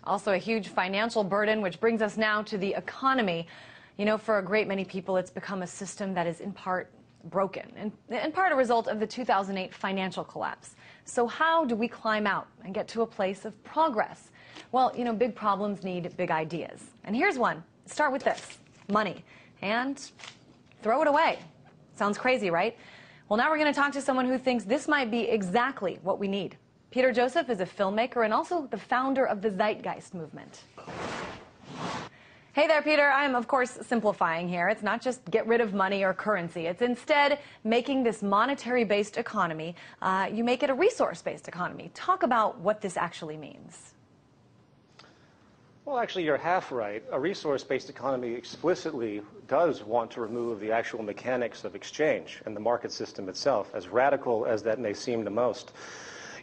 Also a huge financial burden, which brings us now to the economy. You know, for a great many people, it's become a system that is in part broken, and in part a result of the 2008 financial collapse. So how do we climb out and get to a place of progress? Well, you know, big problems need big ideas. And here's one. Start with this: money. And throw it away. Sounds crazy, right? Well, now we're going to talk to someone who thinks this might be exactly what we need. Peter Joseph is a filmmaker and also the founder of the Zeitgeist movement. Hey there, Peter. I'm, of course, simplifying here. It's not just get rid of money or currency. It's instead making this monetary-based economy, you make it a resource-based economy. Talk about what this actually means. Well, actually, you're half right. A resource-based economy explicitly does want to remove the actual mechanics of exchange and the market system itself, as radical as that may seem to most.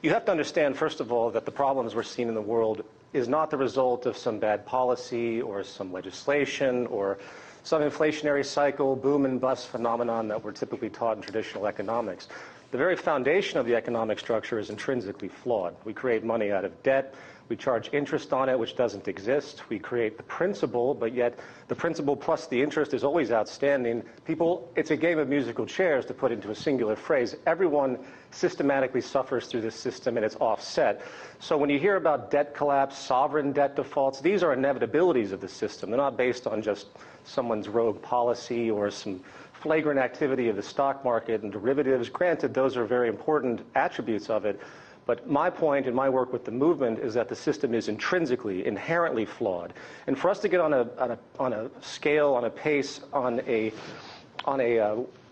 You have to understand, first of all, that the problems we're seeing in the world is not the result of some bad policy or some legislation or some inflationary cycle, boom and bust phenomenon that we're typically taught in traditional economics. The very foundation of the economic structure is intrinsically flawed. We create money out of debt. We charge interest on it, which doesn't exist. We create the principal, but yet the principal plus the interest is always outstanding. People, it's a game of musical chairs, to put into a singular phrase. Everyone systematically suffers through this system, and it's offset. So when you hear about debt collapse, sovereign debt defaults, these are inevitabilities of the system. They're not based on just someone's rogue policy or some flagrant activity of the stock market and derivatives. Granted, those are very important attributes of it. But my point in my work with the movement is that the system is intrinsically, inherently flawed. And for us to get on a scale, on a pace, in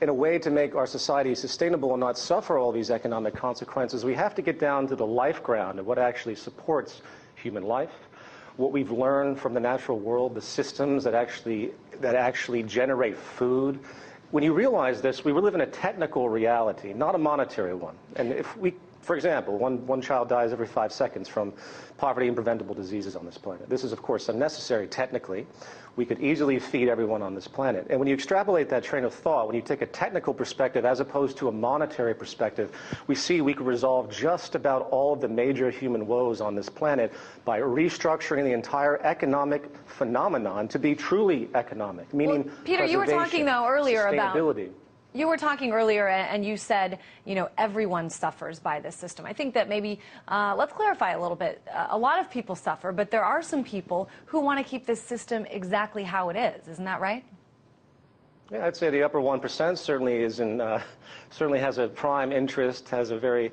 a way to make our society sustainable and not suffer all these economic consequences, we have to get down to the life ground of what actually supports human life, what we've learned from the natural world, the systems that actually generate food. When you realize this, we live in a technical reality, not a monetary one. And if we, for example, one child dies every 5 seconds from poverty and preventable diseases on this planet. This is, of course, unnecessary technically. We could easily feed everyone on this planet. And when you extrapolate that train of thought, when you take a technical perspective as opposed to a monetary perspective, we see we can resolve just about all of the major human woes on this planet by restructuring the entire economic phenomenon to be truly economic, meaning, well, Peter, you were talking, though, earlier sustainability. About... You were talking earlier, and you said, you know, everyone suffers by this system. I think that maybe, let's clarify a little bit. A lot of people suffer, but there are some people who want to keep this system exactly how it is. Isn't that right? Yeah, I'd say the upper 1% certainly has a prime interest, has a very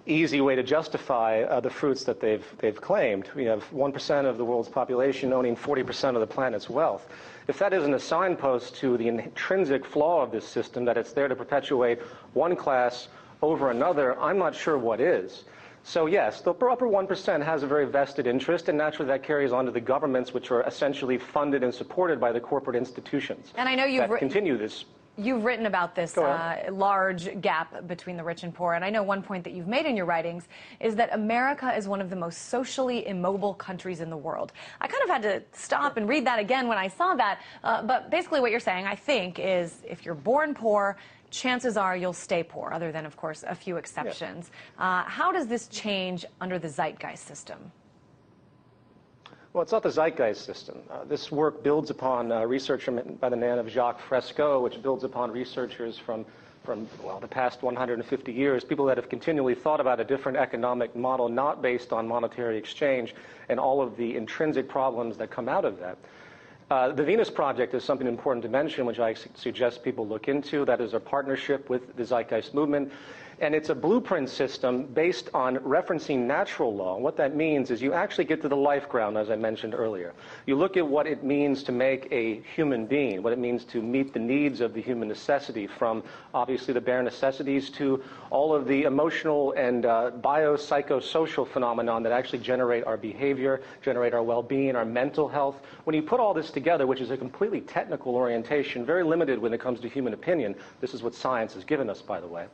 easy way to justify the fruits that they've claimed. We have 1% of the world's population owning 40% of the planet's wealth. If that isn't a signpost to the intrinsic flaw of this system, that it's there to perpetuate one class over another, I'm not sure what is. So yes, the upper 1% has a very vested interest, and naturally that carries on to the governments, which are essentially funded and supported by the corporate institutions. And I know you've continue this. You've written about this large gap between the rich and poor, and I know one point that you've made in your writings is that America is one of the most socially immobile countries in the world. I kind of had to stop and read that again when I saw that, but basically what you're saying, I think, is if you're born poor, chances are you'll stay poor, other than, of course, a few exceptions. Yeah. How does this change under the zeitgeist system? Well, it's not the zeitgeist system. This work builds upon research by the name of Jacques Fresco, which builds upon researchers from the past 150 years, people that have continually thought about a different economic model, not based on monetary exchange and all of the intrinsic problems that come out of that. The Venus Project is something important to mention, which I suggest people look into. That is a partnership with the Zeitgeist movement. And it's a blueprint system based on referencing natural law. What that means is you actually get to the life ground, as I mentioned earlier. You look at what it means to make a human being, what it means to meet the needs of the human necessity, from obviously the bare necessities to all of the emotional and biopsychosocial phenomenon that actually generate our behavior, generate our well-being, our mental health. When you put all this together, which is a completely technical orientation, very limited when it comes to human opinion, this is what science has given us, by the way,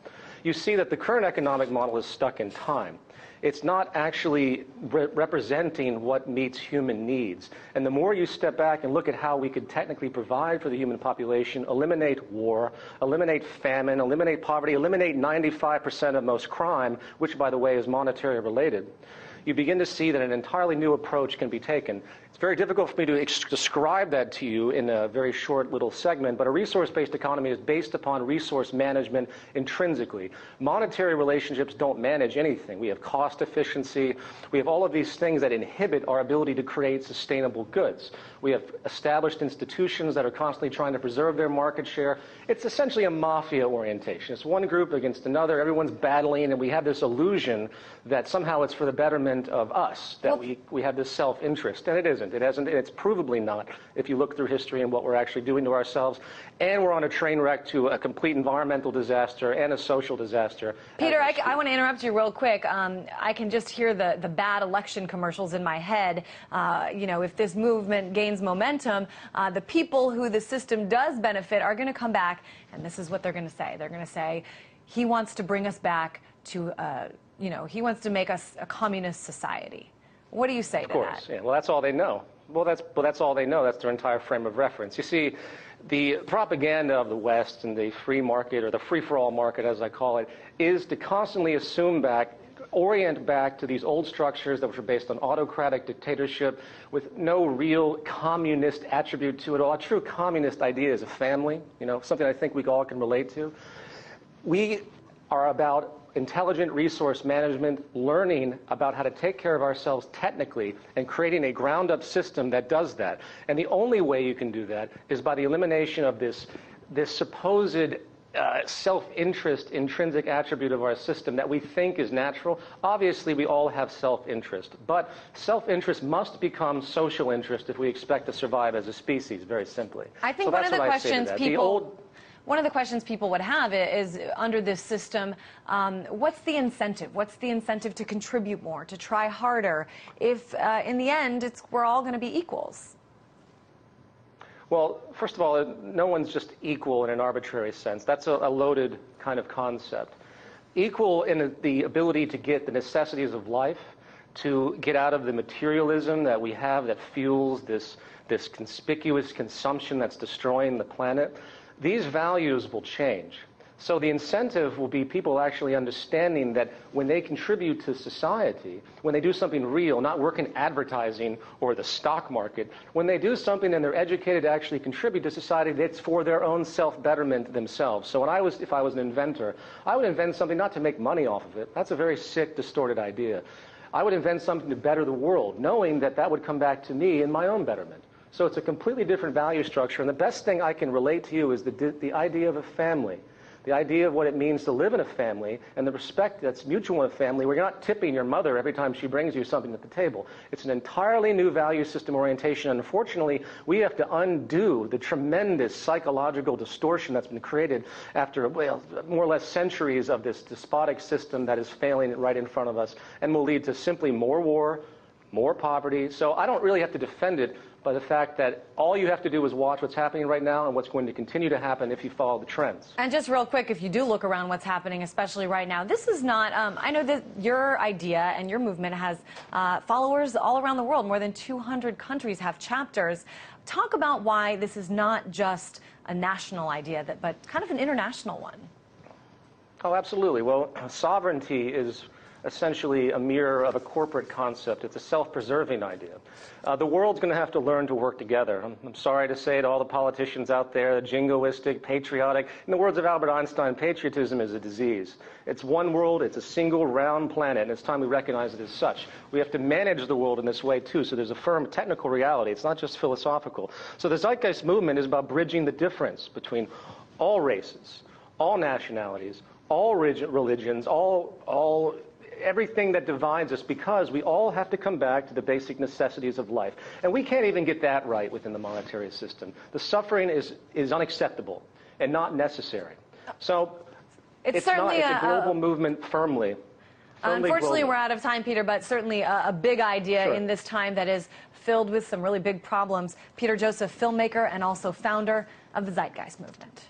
you see that the current economic model is stuck in time. It's not actually representing what meets human needs. And the more you step back and look at how we could technically provide for the human population, eliminate war, eliminate famine, eliminate poverty, eliminate 95% of most crime, which, by the way, is monetary related, you begin to see that an entirely new approach can be taken. It's very difficult for me to describe that to you in a very short little segment, but a resource-based economy is based upon resource management intrinsically. Monetary relationships don't manage anything. We have cost efficiency. We have all of these things that inhibit our ability to create sustainable goods. We have established institutions that are constantly trying to preserve their market share. It's essentially a mafia orientation. It's one group against another. Everyone's battling, and we have this illusion that somehow it's for the betterment of us, that we have this self-interest, and it isn't. It hasn't. It's provably not if you look through history and what we're actually doing to ourselves. And we're on a train wreck to a complete environmental disaster and a social disaster. Peter, I want to interrupt you real quick. I can just hear the bad election commercials in my head. You know, if this movement gains momentum, the people who the system does benefit are going to come back, and this is what they're going to say. They're going to say, he wants to bring us back to, you know, he wants to make us a communist society. What do you say to that? Of course, yeah. Well, that's all they know. Well, that's all they know. That's their entire frame of reference. You see, the propaganda of the West and the free market, or the free-for-all market, as I call it, is to constantly orient back to these old structures that were based on autocratic dictatorship with no real communist attribute to it all. A true communist idea is a family, you know, something I think we all can relate to. We are about intelligent resource management, learning about how to take care of ourselves technically, and creating a ground-up system that does that. And the only way you can do that is by the elimination of this supposed self-interest intrinsic attribute of our system that we think is natural. Obviously, we all have self-interest, but self-interest must become social interest if we expect to survive as a species, very simply. I think one of the questions one of the questions people would have is, under this system, what's the incentive? What's the incentive to contribute more, to try harder, if in the end we're all going to be equals? Well, first of all, no one's just equal in an arbitrary sense. That's a loaded kind of concept. Equal in the ability to get the necessities of life, to get out of the materialism that we have that fuels this conspicuous consumption that's destroying the planet. These values will change. So the incentive will be people actually understanding that when they contribute to society, when they do something real, not work in advertising or the stock market, when they do something and they're educated to actually contribute to society, that's for their own self-betterment themselves. So if I was an inventor, I would invent something not to make money off of it. That's a very sick, distorted idea. I would invent something to better the world, knowing that that would come back to me in my own betterment. So it's a completely different value structure, and the best thing I can relate to you is the idea of a family. The idea of what it means to live in a family and the respect that's mutual in a family, where you're not tipping your mother every time she brings you something at the table. It's an entirely new value system orientation. Unfortunately, we have to undo the tremendous psychological distortion that's been created after, well, more or less centuries of this despotic system that is failing right in front of us and will lead to simply more war, more poverty. So I don't really have to defend it by the fact that all you have to do is watch what's happening right now and what's going to continue to happen if you follow the trends. And just real quick, if you do look around what's happening, especially right now, this is not, I know that your idea and your movement has followers all around the world. More than 200 countries have chapters. Talk about why this is not just a national idea, but kind of an international one. Oh, absolutely. Well, sovereignty is essentially a mirror of a corporate concept. It's a self-preserving idea. The world's going to have to learn to work together. I'm sorry to say to all the politicians out there, jingoistic, patriotic. In the words of Albert Einstein, patriotism is a disease. It's one world, it's a single round planet, and it's time we recognize it as such. We have to manage the world in this way, too, so there's a firm technical reality. It's not just philosophical. So the zeitgeist movement is about bridging the difference between all races, all nationalities, all religions, everything that divides us, because we all have to come back to the basic necessities of life. And we can't even get that right within the monetary system. The suffering is unacceptable and not necessary. So it's a global movement firmly. Unfortunately, we're out of time, Peter, but certainly a big idea in this time that is filled with some really big problems. Peter Joseph, filmmaker and also founder of the Zeitgeist movement.